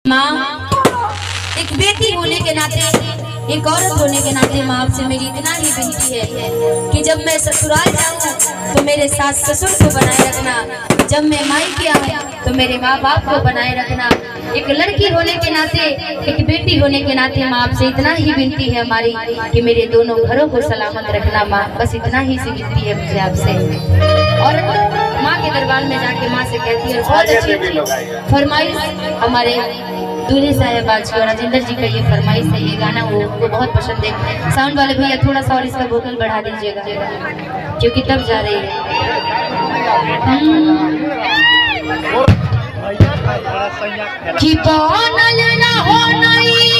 माँ, एक बेटी होने के नाते, एक औरत होने के नाते माँ आपसे मेरी इतना ही विनती है कि जब मैं ससुराल जाऊँ तो मेरे सास ससुर को बनाए रखना, जब मैं मायके आऊँ तो मेरे माँ बाप को बनाए रखना। एक लड़की होने के नाते, एक बेटी होने के नाते माँ आपसे इतना ही विनती है हमारी कि मेरे दोनों घरों को सलामत रखना माँ, बस इतना ही सी विनती है मुझे आपसे। और माँ के दरबार में जाके माँ से कहती है, बहुत अच्छी फरमाइश हमारे दूल्हे साहब आज की और राजेंद्र जी का ये फरमाइश है, ये गाना वो बहुत पसंद है। साउंड वाले भैया थोड़ा सा और इसका वोकल बढ़ा दीजिएगा क्योंकि तब जा रही है। कि बनल ना हो नहीं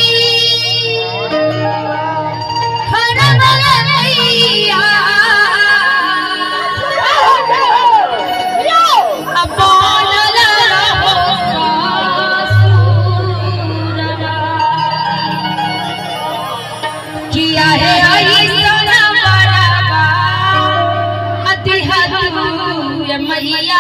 मैया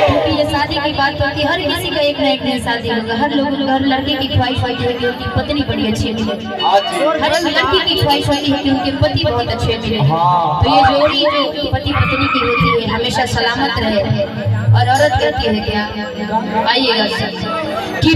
क्योंकि ये शादी की बात होती है, हर किसी का एक ना एक दिन शादी होगा। हर लड़के की ख्वाहिश होती है कि उनकी पत्नी बड़ी अच्छी मिले, हर लड़की की ख्वाहिश होती है कि उनके पति बहुत अच्छे मिले। तो ये जोड़ी जो पति पत्नी की होती है हमेशा सलामत रहे। और औरत कहती है क्या, आइएगा कि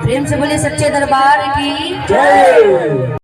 प्रेम से बोले सच्चे दरबार की जय।